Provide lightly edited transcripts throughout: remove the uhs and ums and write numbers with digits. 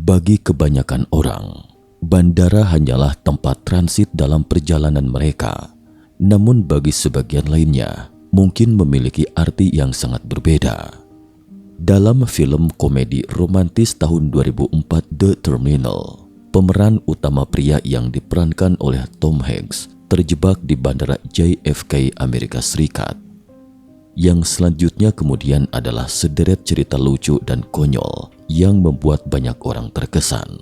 Bagi kebanyakan orang, bandara hanyalah tempat transit dalam perjalanan mereka. Namun bagi sebagian lainnya, mungkin memiliki arti yang sangat berbeda. Dalam film komedi romantis tahun 2004 The Terminal, pemeran utama pria yang diperankan oleh Tom Hanks terjebak di bandara JFK Amerika Serikat. Yang selanjutnya kemudian adalah sederet cerita lucu dan konyol yang membuat banyak orang terkesan.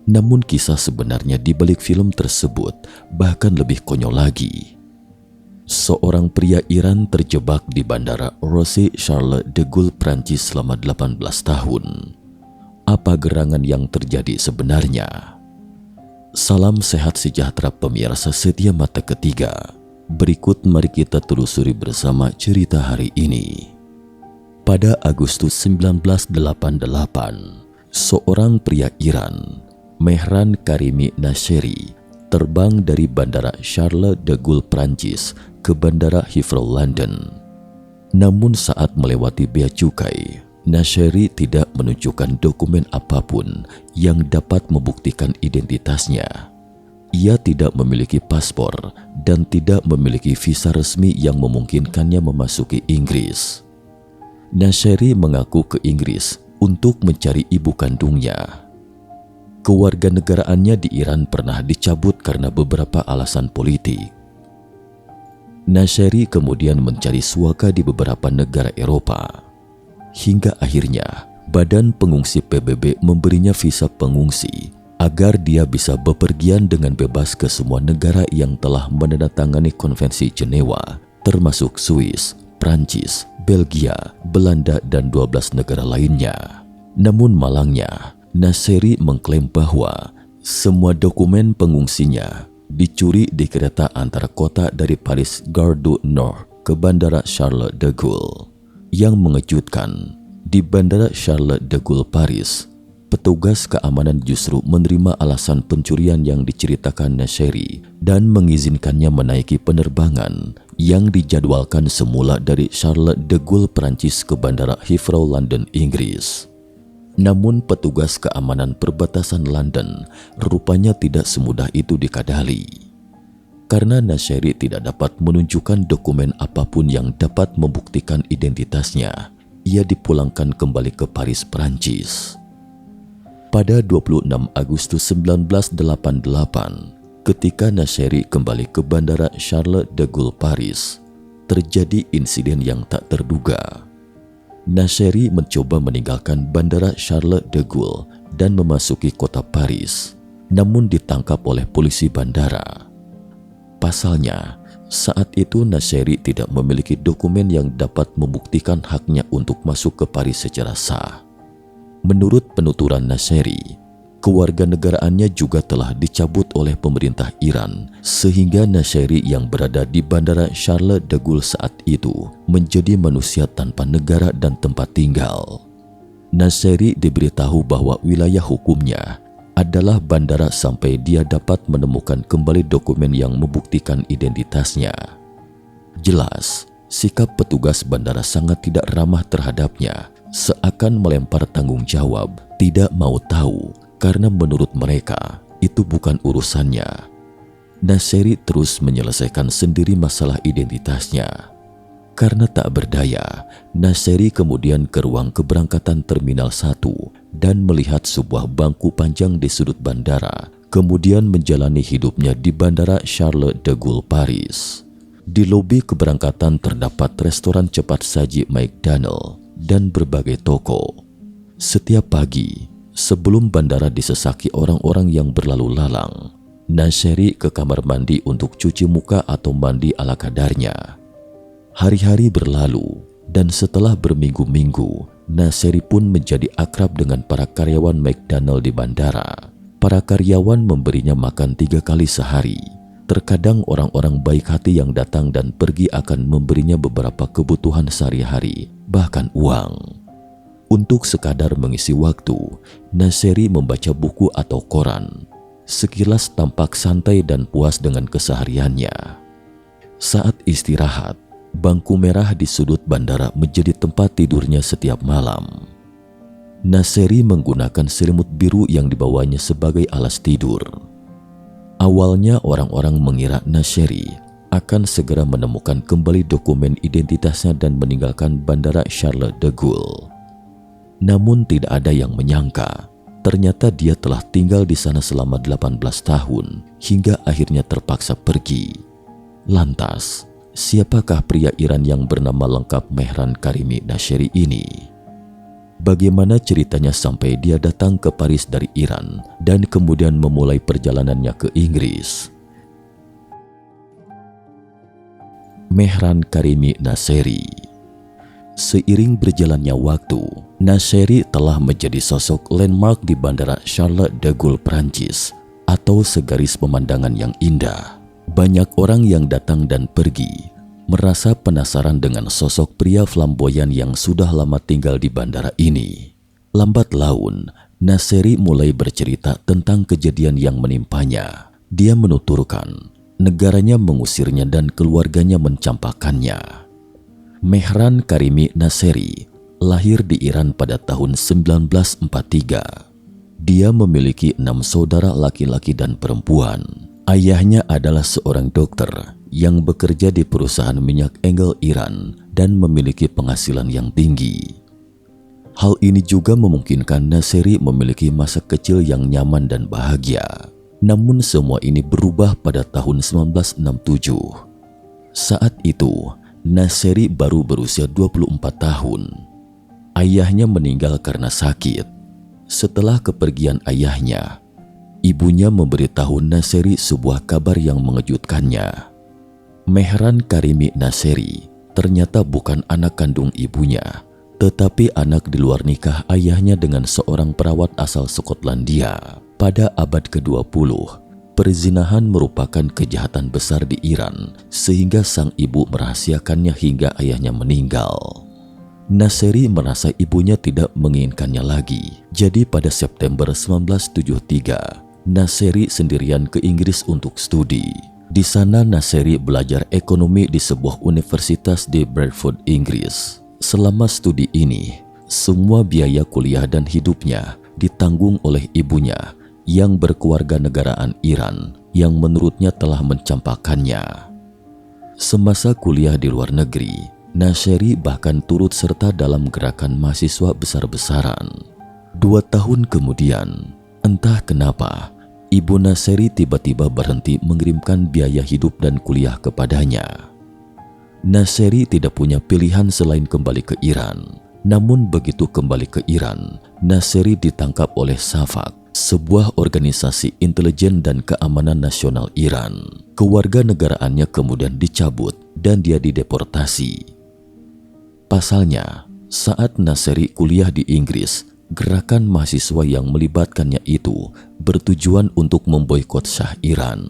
Namun kisah sebenarnya di balik film tersebut bahkan lebih konyol lagi. Seorang pria Iran terjebak di bandara Roissy Charles de Gaulle, Prancis selama 18 tahun. Apa gerangan yang terjadi sebenarnya? Salam sehat sejahtera pemirsa setia Mata Ketiga. Berikut mari kita telusuri bersama cerita hari ini. Pada Agustus 1988, seorang pria Iran, Mehran Karimi Nasheri, terbang dari bandara Charles de Gaulle, Prancis ke bandara Heathrow, London. Namun saat melewati bea cukai, Nasheri tidak menunjukkan dokumen apapun yang dapat membuktikan identitasnya. Ia tidak memiliki paspor dan tidak memiliki visa resmi yang memungkinkannya memasuki Inggris. Nasheri mengaku ke Inggris untuk mencari ibu kandungnya. Kewarganegaraannya di Iran pernah dicabut karena beberapa alasan politik. Nasheri kemudian mencari suaka di beberapa negara Eropa. Hingga akhirnya, Badan Pengungsi PBB memberinya visa pengungsi agar dia bisa bepergian dengan bebas ke semua negara yang telah menandatangani Konvensi Jenewa, termasuk Swiss, Prancis, Belgia, Belanda, dan 12 negara lainnya. Namun malangnya, Nasheri mengklaim bahwa semua dokumen pengungsinya dicuri di kereta antara kota dari Paris Gare du Nord ke Bandara Charles de Gaulle. Yang mengejutkan, di Bandara Charles de Gaulle, Paris, petugas keamanan justru menerima alasan pencurian yang diceritakan Nasheri dan mengizinkannya menaiki penerbangan yang dijadwalkan semula dari Charles de Gaulle, Prancis ke Bandara Heathrow, London, Inggris. Namun petugas keamanan perbatasan London rupanya tidak semudah itu dikadali. Karena Nasheri tidak dapat menunjukkan dokumen apapun yang dapat membuktikan identitasnya, ia dipulangkan kembali ke Paris, Prancis. Pada 26 Agustus 1988, ketika Nasheri kembali ke Bandara Charles de Gaulle, Paris, terjadi insiden yang tak terduga. Nasheri mencoba meninggalkan Bandara Charles de Gaulle dan memasuki kota Paris, namun ditangkap oleh polisi bandara. Pasalnya, saat itu Nasheri tidak memiliki dokumen yang dapat membuktikan haknya untuk masuk ke Paris secara sah. Menurut penuturan Nasheri, kewarganegaraannya juga telah dicabut oleh pemerintah Iran, sehingga Nasheri yang berada di Bandara Charles de Gaulle saat itu menjadi manusia tanpa negara dan tempat tinggal. Nasheri diberitahu bahwa wilayah hukumnya adalah bandara sampai dia dapat menemukan kembali dokumen yang membuktikan identitasnya. Jelas, sikap petugas bandara sangat tidak ramah terhadapnya, seakan melempar tanggung jawab, tidak mau tahu, karena menurut mereka itu bukan urusannya. Nasheri terus menyelesaikan sendiri masalah identitasnya. Karena tak berdaya, Nasheri kemudian ke ruang keberangkatan Terminal 1 dan melihat sebuah bangku panjang di sudut bandara, kemudian menjalani hidupnya di Bandara Charles de Gaulle, Paris. Di lobi keberangkatan terdapat restoran cepat saji McDonald dan berbagai toko. Setiap pagi, sebelum bandara disesaki orang-orang yang berlalu lalang, Nasheri ke kamar mandi untuk cuci muka atau mandi ala kadarnya. Hari-hari berlalu dan setelah berminggu-minggu, Nasheri pun menjadi akrab dengan para karyawan McDonald di bandara. Para karyawan memberinya makan 3 kali sehari. Terkadang orang-orang baik hati yang datang dan pergi akan memberinya beberapa kebutuhan sehari-hari, bahkan uang. Untuk sekadar mengisi waktu, Nasheri membaca buku atau koran. Sekilas tampak santai dan puas dengan kesehariannya. Saat istirahat, bangku merah di sudut bandara menjadi tempat tidurnya setiap malam. Naseri menggunakan selimut biru yang dibawanya sebagai alas tidur. Awalnya orang-orang mengira Naseri akan segera menemukan kembali dokumen identitasnya dan meninggalkan Bandara Charles de Gaulle. Namun tidak ada yang menyangka, ternyata dia telah tinggal di sana selama 18 tahun hingga akhirnya terpaksa pergi. Lantas, siapakah pria Iran yang bernama lengkap Mehran Karimi Naseri ini? Bagaimana ceritanya sampai dia datang ke Paris dari Iran dan kemudian memulai perjalanannya ke Inggris? Mehran Karimi Naseri. Seiring berjalannya waktu, Naseri telah menjadi sosok landmark di Bandara Charles de Gaulle, Prancis, atau segaris pemandangan yang indah. Banyak orang yang datang dan pergi merasa penasaran dengan sosok pria flamboyan yang sudah lama tinggal di bandara ini. Lambat laun, Naseri mulai bercerita tentang kejadian yang menimpanya. Dia menuturkan negaranya mengusirnya dan keluarganya mencampakkannya. Mehran Karimi Naseri lahir di Iran pada tahun 1943. Dia memiliki 6 saudara laki-laki dan perempuan. Ayahnya adalah seorang dokter yang bekerja di perusahaan minyak Engel Iran dan memiliki penghasilan yang tinggi. Hal ini juga memungkinkan Naseri memiliki masa kecil yang nyaman dan bahagia. Namun semua ini berubah pada tahun 1967. Saat itu, Naseri baru berusia 24 tahun. Ayahnya meninggal karena sakit. Setelah kepergian ayahnya, ibunya memberitahu Naseri sebuah kabar yang mengejutkannya. Mehran Karimi Naseri ternyata bukan anak kandung ibunya, tetapi anak di luar nikah ayahnya dengan seorang perawat asal Skotlandia. Pada abad ke-20, perzinahan merupakan kejahatan besar di Iran, sehingga sang ibu merahasiakannya hingga ayahnya meninggal. Naseri merasa ibunya tidak menginginkannya lagi. Jadi pada September 1973, Naseri sendirian ke Inggris untuk studi. Di sana Naseri belajar ekonomi di sebuah universitas di Bradford, Inggris. Selama studi ini, semua biaya kuliah dan hidupnya ditanggung oleh ibunya yang berkeluarga negaraan Iran yang menurutnya telah mencampakkannya. Semasa kuliah di luar negeri, Naseri bahkan turut serta dalam gerakan mahasiswa besar-besaran. 2 tahun kemudian, entah kenapa, ibu Naseri tiba-tiba berhenti mengirimkan biaya hidup dan kuliah kepadanya. Naseri tidak punya pilihan selain kembali ke Iran. Namun begitu kembali ke Iran, Naseri ditangkap oleh Safak, sebuah organisasi intelijen dan keamanan nasional Iran. Kewarganegaraannya kemudian dicabut dan dia dideportasi. Pasalnya, saat Naseri kuliah di Inggris, gerakan mahasiswa yang melibatkannya itu bertujuan untuk memboikot Shah Iran.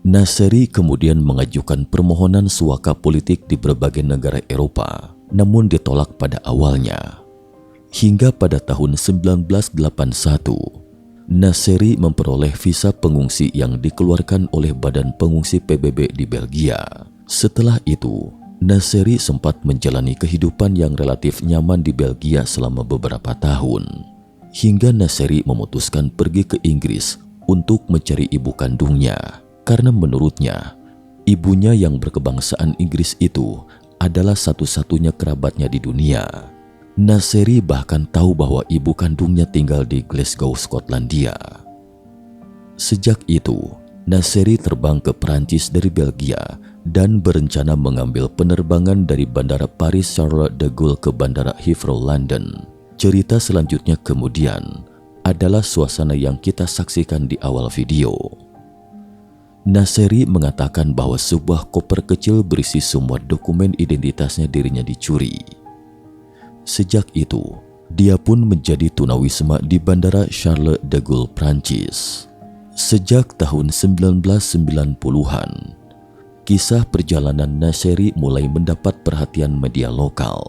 Naseri kemudian mengajukan permohonan suaka politik di berbagai negara Eropa, namun ditolak pada awalnya. Hingga pada tahun 1981, Naseri memperoleh visa pengungsi yang dikeluarkan oleh Badan Pengungsi PBB di Belgia. Setelah itu, Naseri sempat menjalani kehidupan yang relatif nyaman di Belgia selama beberapa tahun. Hingga Naseri memutuskan pergi ke Inggris untuk mencari ibu kandungnya. Karena menurutnya, ibunya yang berkebangsaan Inggris itu adalah satu-satunya kerabatnya di dunia. Naseri bahkan tahu bahwa ibu kandungnya tinggal di Glasgow, Skotlandia. Sejak itu, Naseri terbang ke Prancis dari Belgia dan berencana mengambil penerbangan dari Bandara Paris Charles de Gaulle ke Bandara Heathrow, London. Cerita selanjutnya kemudian adalah suasana yang kita saksikan di awal video. Naseri mengatakan bahwa sebuah koper kecil berisi semua dokumen identitasnya dirinya dicuri. Sejak itu, dia pun menjadi tunawisma di Bandara Charles de Gaulle, Prancis. Sejak tahun 1990-an, kisah perjalanan Naseri mulai mendapat perhatian media lokal.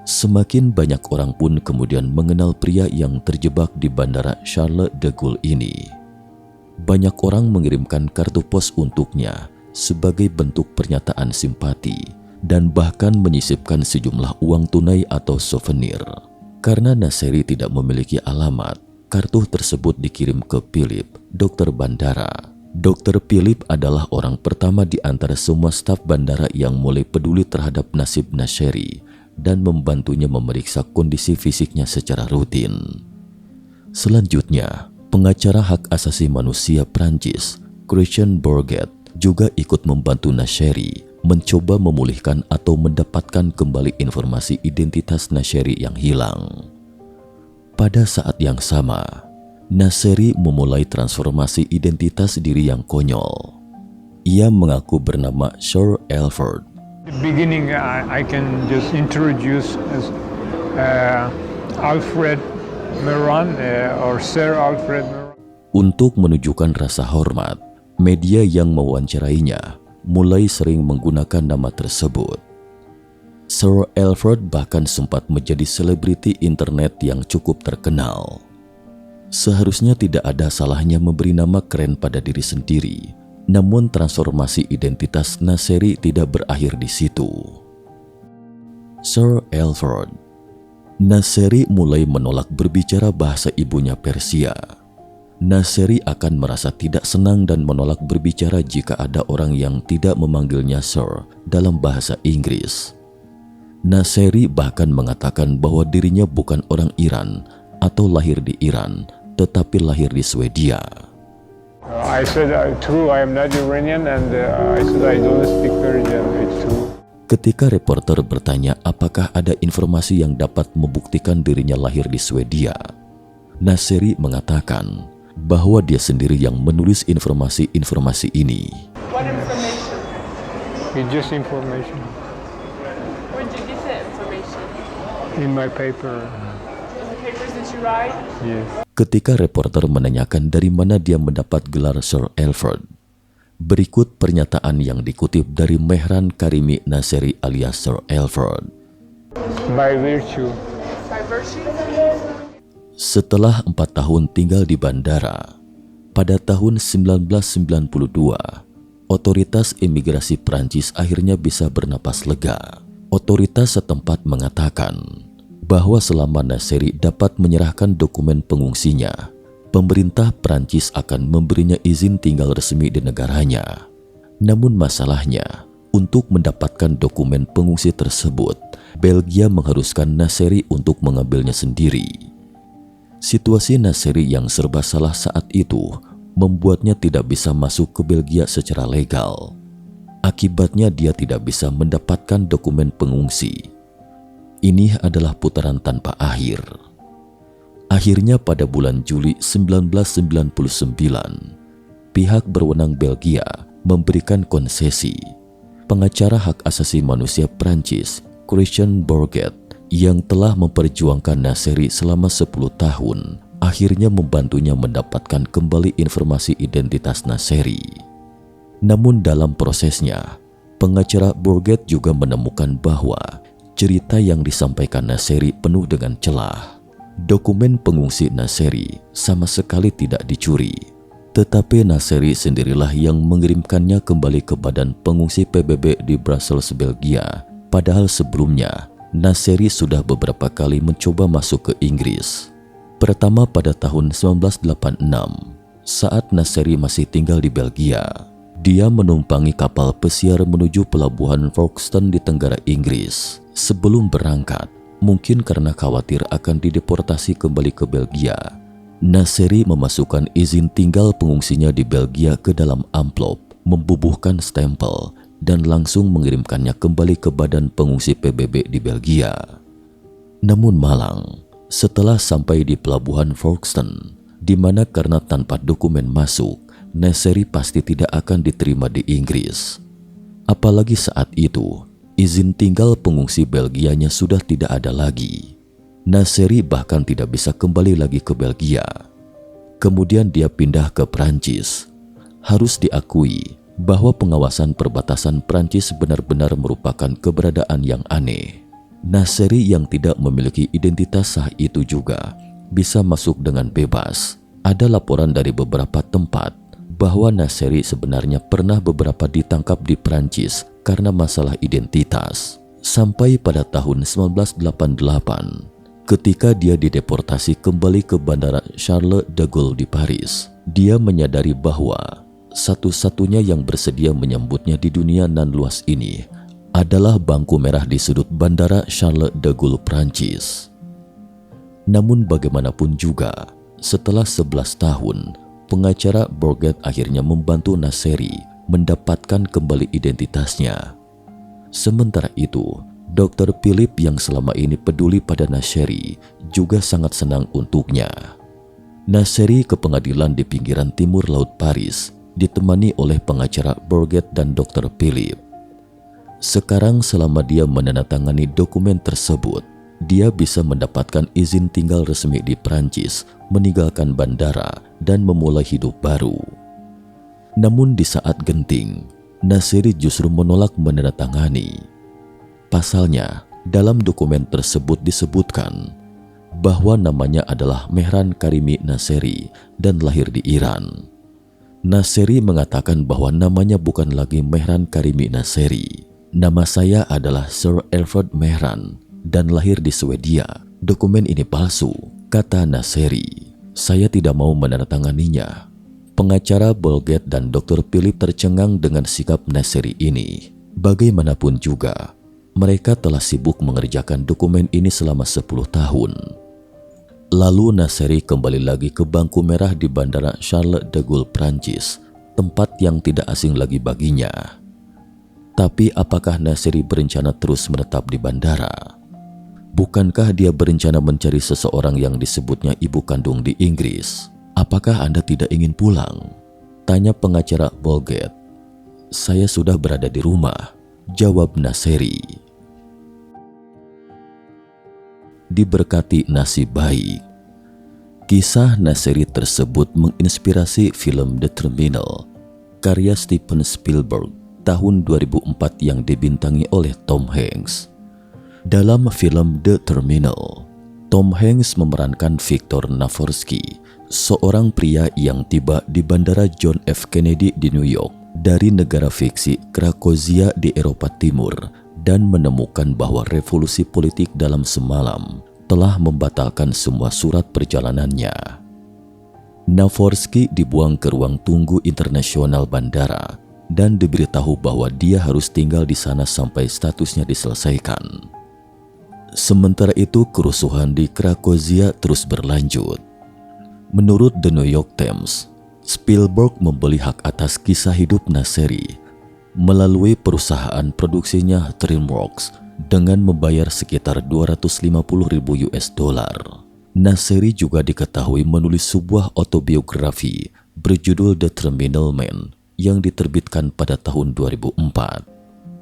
Semakin banyak orang pun kemudian mengenal pria yang terjebak di Bandara Charles de Gaulle ini. Banyak orang mengirimkan kartu pos untuknya sebagai bentuk pernyataan simpati dan bahkan menyisipkan sejumlah uang tunai atau souvenir. Karena Naseri tidak memiliki alamat, kartu tersebut dikirim ke Philip, dokter bandara. Dokter Philip adalah orang pertama di antara semua staf bandara yang mulai peduli terhadap nasib Naseri dan membantunya memeriksa kondisi fisiknya secara rutin. Selanjutnya, pengacara hak asasi manusia Prancis, Christian Bourget, juga ikut membantu Naseri mencoba memulihkan atau mendapatkan kembali informasi identitas Naseri yang hilang. Pada saat yang sama, Naseri memulai transformasi identitas diri yang konyol. Ia mengaku bernama Sir Alfred. The beginning, I can just introduce as Alfred Meron or Sir Alfred Meron. Untuk menunjukkan rasa hormat, media yang mewawancarainya mulai sering menggunakan nama tersebut. Sir Alfred bahkan sempat menjadi selebriti internet yang cukup terkenal. Seharusnya tidak ada salahnya memberi nama keren pada diri sendiri, namun transformasi identitas Naseri tidak berakhir di situ. Sir Alfred. Naseri mulai menolak berbicara bahasa ibunya Persia. Naseri akan merasa tidak senang dan menolak berbicara jika ada orang yang tidak memanggilnya Sir dalam bahasa Inggris. Naseri bahkan mengatakan bahwa dirinya bukan orang Iran atau lahir di Iran, tetapi lahir di Swedia. I said, true, I am not Iranian, and I said I don't speak Persian. It's true. Ketika reporter bertanya apakah ada informasi yang dapat membuktikan dirinya lahir di Swedia, Naseri mengatakan bahwa dia sendiri yang menulis informasi-informasi ini. What information? It's just information Where did you get that information? in my paper. In the papers that you write? Yes. Ketika reporter menanyakan dari mana dia mendapat gelar Sir Alfred, berikut pernyataan yang dikutip dari Mehran Karimi Naseri alias Sir Alfred. By virtue. By virtue? Setelah 4 tahun tinggal di bandara, pada tahun 1992, otoritas imigrasi Prancis akhirnya bisa bernapas lega. Otoritas setempat mengatakan bahwa selama Naseri dapat menyerahkan dokumen pengungsinya, pemerintah Prancis akan memberinya izin tinggal resmi di negaranya. Namun masalahnya, untuk mendapatkan dokumen pengungsi tersebut, Belgia mengharuskan Naseri untuk mengambilnya sendiri. Situasi Naseri yang serba salah saat itu membuatnya tidak bisa masuk ke Belgia secara legal. Akibatnya dia tidak bisa mendapatkan dokumen pengungsi. Ini adalah putaran tanpa akhir. Akhirnya pada bulan Juli 1999, pihak berwenang Belgia memberikan konsesi. Pengacara hak asasi manusia Prancis, Christian Bourget, yang telah memperjuangkan Naseri selama 10 tahun, akhirnya membantunya mendapatkan kembali informasi identitas Naseri. Namun dalam prosesnya, pengacara Bourget juga menemukan bahwa cerita yang disampaikan Naseri penuh dengan celah. Dokumen pengungsi Naseri sama sekali tidak dicuri, tetapi Naseri sendirilah yang mengirimkannya kembali ke badan pengungsi PBB di Brussels, Belgia. Padahal sebelumnya, Naseri sudah beberapa kali mencoba masuk ke Inggris. Pertama pada tahun 1986, saat Naseri masih tinggal di Belgia. Dia menumpangi kapal pesiar menuju pelabuhan Folkestone di Tenggara Inggris. Sebelum berangkat, mungkin karena khawatir akan dideportasi kembali ke Belgia, Naseri memasukkan izin tinggal pengungsinya di Belgia ke dalam amplop, membubuhkan stempel, dan langsung mengirimkannya kembali ke badan pengungsi PBB di Belgia. Namun malang, setelah sampai di pelabuhan Folkestone, di mana karena tanpa dokumen masuk, Naseri pasti tidak akan diterima di Inggris. Apalagi saat itu, izin tinggal pengungsi Belgianya sudah tidak ada lagi. Naseri bahkan tidak bisa kembali lagi ke Belgia. Kemudian dia pindah ke Prancis. Harus diakui bahwa pengawasan perbatasan Prancis benar-benar merupakan keberadaan yang aneh. Naseri yang tidak memiliki identitas sah itu juga bisa masuk dengan bebas. Ada laporan dari beberapa tempat bahwa Naseri sebenarnya pernah beberapa ditangkap di Prancis karena masalah identitas. Sampai pada tahun 1988, Ketika dia dideportasi kembali ke Bandara Charles de Gaulle di Paris, dia menyadari bahwa satu-satunya yang bersedia menyambutnya di dunia nan luas ini adalah bangku merah di sudut Bandara Charles de Gaulle, Prancis. Namun bagaimanapun juga, setelah 11 tahun, pengacara Bourget akhirnya membantu Nasseri mendapatkan kembali identitasnya. Sementara itu, Dr. Philip yang selama ini peduli pada Nasseri juga sangat senang untuknya. Nasseri ke pengadilan di pinggiran timur laut Paris ditemani oleh pengacara Bourget dan Dr. Philip. Sekarang selama dia menandatangani dokumen tersebut, dia bisa mendapatkan izin tinggal resmi di Prancis, meninggalkan bandara dan memulai hidup baru. Namun di saat genting, Nasseri justru menolak menandatangani. Pasalnya, dalam dokumen tersebut disebutkan bahwa namanya adalah Mehran Karimi Nasseri dan lahir di Iran. Nasseri mengatakan bahwa namanya bukan lagi Mehran Karimi Nasseri. Nama saya adalah Sir Alfred Mehran dan lahir di Swedia. Dokumen ini palsu, kata Nasseri. Saya tidak mau menandatanganinya. Pengacara Bourget dan Dr. Philip tercengang dengan sikap Nasseri ini. Bagaimanapun juga, mereka telah sibuk mengerjakan dokumen ini selama 10 tahun. Lalu Nasseri kembali lagi ke bangku merah di Bandara Charles de Gaulle, Prancis, tempat yang tidak asing lagi baginya. Tapi apakah Nasseri berencana terus menetap di bandara? Bukankah dia berencana mencari seseorang yang disebutnya ibu kandung di Inggris? Apakah Anda tidak ingin pulang? Tanya pengacara Bourget. Saya sudah berada di rumah, jawab Nasseri. Diberkati nasib baik. Kisah Nasseri tersebut menginspirasi film The Terminal, karya Steven Spielberg tahun 2004 yang dibintangi oleh Tom Hanks. Dalam film The Terminal, Tom Hanks memerankan Viktor Navorski, seorang pria yang tiba di Bandara John F. Kennedy di New York dari negara fiksi Krakozia di Eropa Timur dan menemukan bahwa revolusi politik dalam semalam telah membatalkan semua surat perjalanannya. Navorski dibuang ke ruang tunggu internasional bandara dan diberitahu bahwa dia harus tinggal di sana sampai statusnya diselesaikan. Sementara itu, kerusuhan di Krakozia terus berlanjut. Menurut The New York Times, Spielberg membeli hak atas kisah hidup Nasseri melalui perusahaan produksinya DreamWorks dengan membayar sekitar $250.000. Nasseri juga diketahui menulis sebuah autobiografi berjudul The Terminal Man yang diterbitkan pada tahun 2004.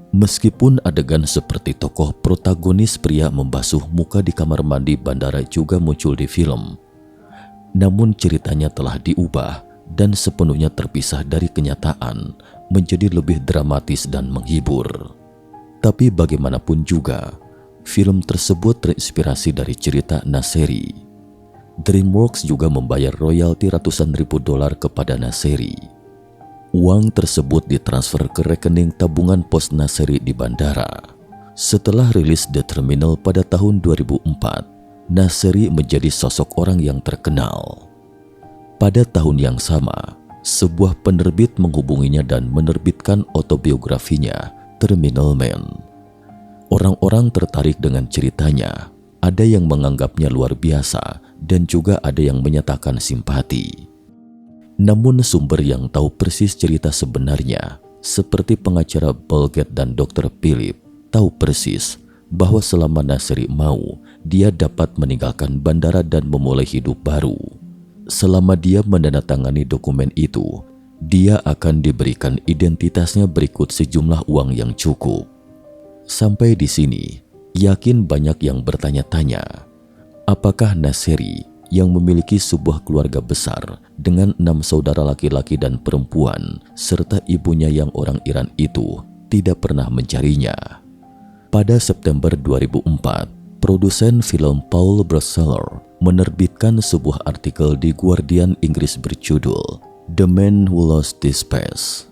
Meskipun adegan seperti tokoh protagonis pria membasuh muka di kamar mandi bandara juga muncul di film, namun ceritanya telah diubah dan sepenuhnya terpisah dari kenyataan menjadi lebih dramatis dan menghibur. Tapi bagaimanapun juga, film tersebut terinspirasi dari cerita Nasseri. DreamWorks juga membayar royalti ratusan ribu dolar kepada Nasseri. Uang tersebut ditransfer ke rekening tabungan pos Nasseri di bandara. Setelah rilis The Terminal pada tahun 2004, Nasseri menjadi sosok orang yang terkenal. Pada tahun yang sama, sebuah penerbit menghubunginya dan menerbitkan autobiografinya, Terminal Man. Orang-orang tertarik dengan ceritanya, ada yang menganggapnya luar biasa dan juga ada yang menyatakan simpati. Namun sumber yang tahu persis cerita sebenarnya, seperti pengacara Bourget dan Dr. Philip, tahu persis bahwa selama Nasseri mau, dia dapat meninggalkan bandara dan memulai hidup baru. Selama dia menandatangani dokumen itu, dia akan diberikan identitasnya berikut sejumlah uang yang cukup. Sampai di sini, yakin banyak yang bertanya-tanya, apakah Nasseri yang memiliki sebuah keluarga besar dengan 6 saudara laki-laki dan perempuan serta ibunya yang orang Iran itu tidak pernah mencarinya? Pada September 2004, produsen film Paul Brosseler menerbitkan sebuah artikel di Guardian Inggris berjudul The Man Who Lost His Past.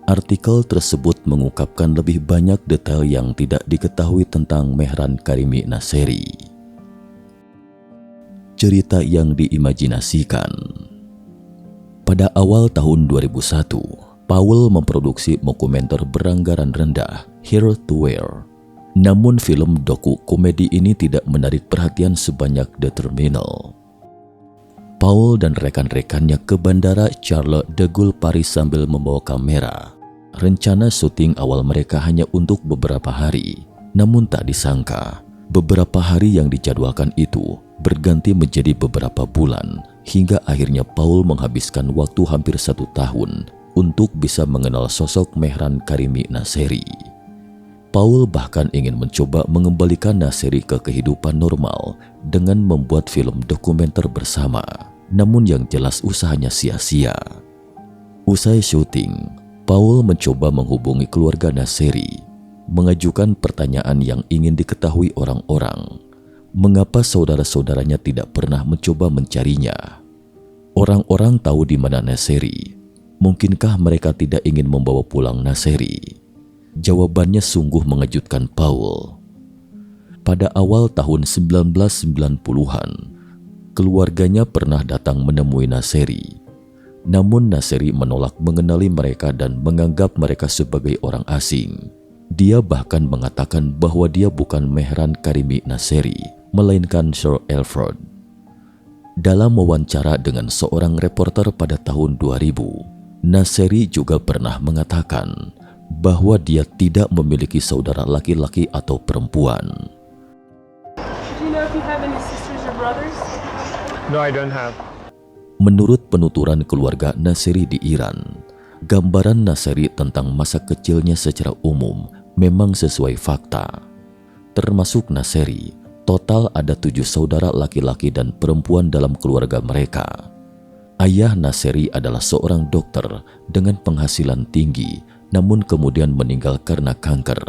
Artikel tersebut mengungkapkan lebih banyak detail yang tidak diketahui tentang Mehran Karimi Nasseri. cerita yang diimajinasikan. Pada awal tahun 2001, Paul memproduksi dokumenter beranggaran rendah, Here to Where. Namun film doku komedi ini tidak menarik perhatian sebanyak The Terminal. Paul dan rekan-rekannya ke bandara Charles de Gaulle Paris sambil membawa kamera. Rencana syuting awal mereka hanya untuk beberapa hari, namun tak disangka beberapa hari yang dijadwalkan itu berganti menjadi beberapa bulan, hingga akhirnya Paul menghabiskan waktu hampir 1 tahun untuk bisa mengenal sosok Mehran Karimi Nasery. Paul bahkan ingin mencoba mengembalikan Nasery ke kehidupan normal dengan membuat film dokumenter bersama, namun yang jelas usahanya sia-sia. Usai syuting, Paul mencoba menghubungi keluarga Nasery, mengajukan pertanyaan yang ingin diketahui orang-orang. Mengapa saudara-saudaranya tidak pernah mencoba mencarinya? Orang-orang tahu di mana Nasery. Mungkinkah mereka tidak ingin membawa pulang Nasery? Jawabannya sungguh mengejutkan Paul. Pada awal tahun 1990-an, keluarganya pernah datang menemui Nasery. Namun Nasery menolak mengenali mereka dan menganggap mereka sebagai orang asing. Dia bahkan mengatakan bahwa dia bukan Mehran Karimi Nasery, melainkan Sir Alfred. Dalam wawancara dengan seorang reporter pada tahun 2000, Nasery juga pernah mengatakan bahwa dia tidak memiliki saudara laki-laki atau perempuan. Do you know if you have any sisters or brothers? No, I don't have. Menurut penuturan keluarga Nasery di Iran, gambaran Nasery tentang masa kecilnya secara umum memang sesuai fakta. Termasuk Nasery, total ada 7 saudara laki-laki dan perempuan dalam keluarga mereka. Ayah Nasery adalah seorang dokter dengan penghasilan tinggi, namun kemudian meninggal karena kanker.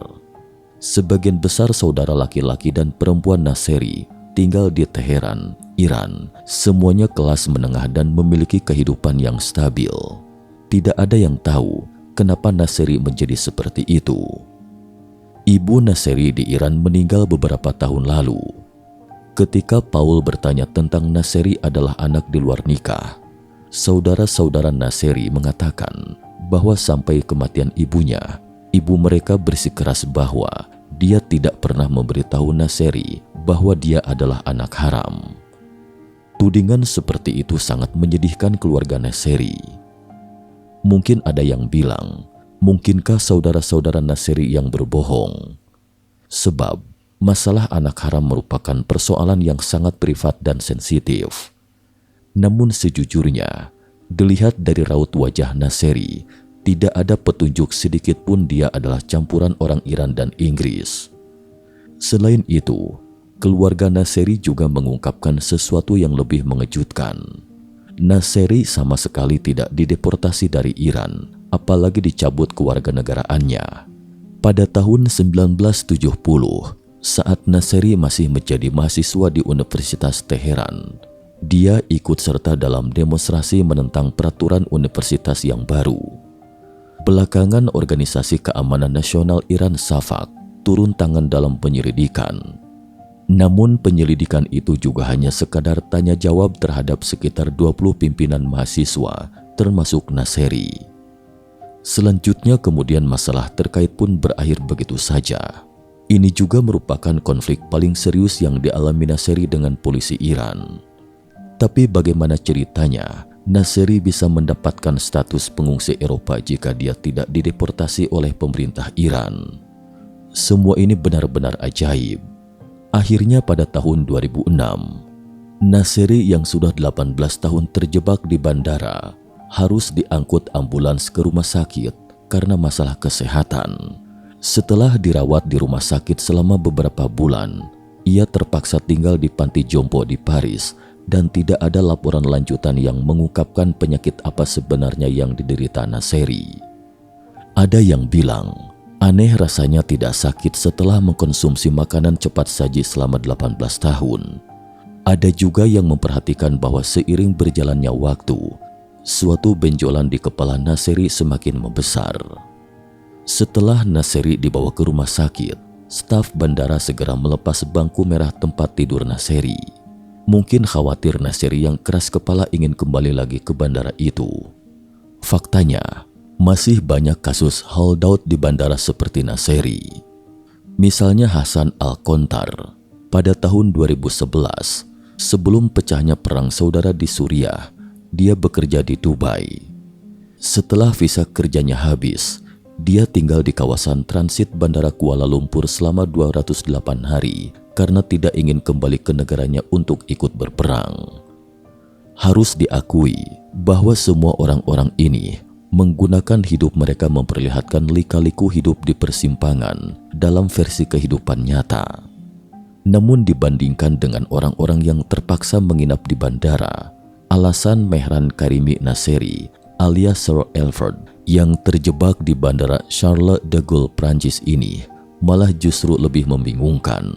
Sebagian besar saudara laki-laki dan perempuan Nasery tinggal di Teheran, Iran. Semuanya kelas menengah dan memiliki kehidupan yang stabil. Tidak ada yang tahu kenapa Nasery menjadi seperti itu. Ibu Nasery di Iran meninggal beberapa tahun lalu. Ketika Paul bertanya tentang Nasery adalah anak di luar nikah, saudara-saudara Nasery mengatakan bahwa sampai kematian ibunya, ibu mereka bersikeras bahwa dia tidak pernah memberitahu Nasery bahwa dia adalah anak haram. Tudingan seperti itu sangat menyedihkan keluarga Nasery. Mungkin ada yang bilang, mungkinkah saudara-saudara Nasery yang berbohong? Sebab masalah anak haram merupakan persoalan yang sangat privat dan sensitif. Namun sejujurnya, dilihat dari raut wajah Nasery, tidak ada petunjuk sedikit pun dia adalah campuran orang Iran dan Inggris. Selain itu, keluarga Nasery juga mengungkapkan sesuatu yang lebih mengejutkan. Nasery sama sekali tidak dideportasi dari Iran, apalagi dicabut kewarganegaraannya. Pada tahun 1970, saat Nasery masih menjadi mahasiswa di Universitas Teheran, dia ikut serta dalam demonstrasi menentang peraturan universitas yang baru. Belakangan Organisasi Keamanan Nasional Iran Shafak turun tangan dalam penyelidikan. Namun penyelidikan itu juga hanya sekadar tanya jawab terhadap sekitar 20 pimpinan mahasiswa, termasuk Nasery. Selanjutnya kemudian masalah terkait pun berakhir begitu saja. Ini juga merupakan konflik paling serius yang dialami Nasery dengan polisi Iran. Tapi bagaimana ceritanya Nasery bisa mendapatkan status pengungsi Eropa jika dia tidak dideportasi oleh pemerintah Iran? Semua ini benar-benar ajaib. Akhirnya pada tahun 2006, Nasery yang sudah 18 tahun terjebak di bandara harus diangkut ambulans ke rumah sakit karena masalah kesehatan. Setelah dirawat di rumah sakit selama beberapa bulan, ia terpaksa tinggal di panti jompo di Paris dan tidak ada laporan lanjutan yang mengungkapkan penyakit apa sebenarnya yang diderita Nasery. Ada yang bilang, aneh rasanya tidak sakit setelah mengkonsumsi makanan cepat saji selama 18 tahun. Ada juga yang memperhatikan bahwa seiring berjalannya waktu, suatu benjolan di kepala Nasery semakin membesar. Setelah Nasery dibawa ke rumah sakit, staf bandara segera melepas bangku merah tempat tidur Nasery. Mungkin khawatir Naseri yang keras kepala ingin kembali lagi ke bandara itu. Faktanya, masih banyak kasus holdout di bandara seperti Naseri. Misalnya Hasan Al-Kontar pada tahun 2011, sebelum pecahnya perang saudara di Suriah, dia bekerja di Dubai. Setelah visa kerjanya habis, dia tinggal di kawasan transit Bandara Kuala Lumpur selama 208 hari karena tidak ingin kembali ke negaranya untuk ikut berperang. Harus diakui bahwa semua orang-orang ini menggunakan hidup mereka memperlihatkan lika-liku hidup di persimpangan dalam versi kehidupan nyata. Namun dibandingkan dengan orang-orang yang terpaksa menginap di bandara, alasan Mehran Karimi Naseri alias Sir Elford yang terjebak di bandara Charles de Gaulle Prancis ini malah justru lebih membingungkan.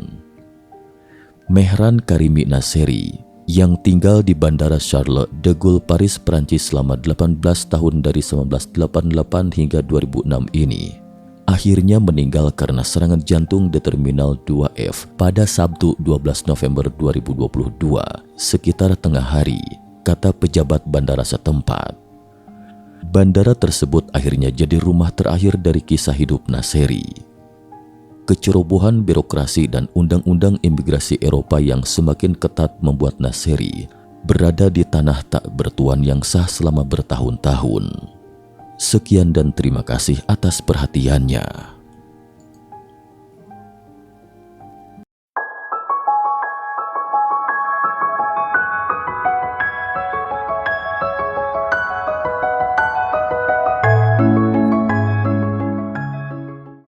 Mehran Karimi Naseri yang tinggal di bandara Charles de Gaulle Paris Prancis selama 18 tahun dari 1988 hingga 2006 ini akhirnya meninggal karena serangan jantung di Terminal 2F pada Sabtu 12 November 2022 sekitar tengah hari, kata pejabat bandara setempat. Bandara tersebut akhirnya jadi rumah terakhir dari kisah hidup Naseri. Kecerobohan birokrasi dan undang-undang imigrasi Eropa yang semakin ketat membuat Naseri berada di tanah tak bertuan yang sah selama bertahun-tahun. Sekian dan terima kasih atas perhatiannya.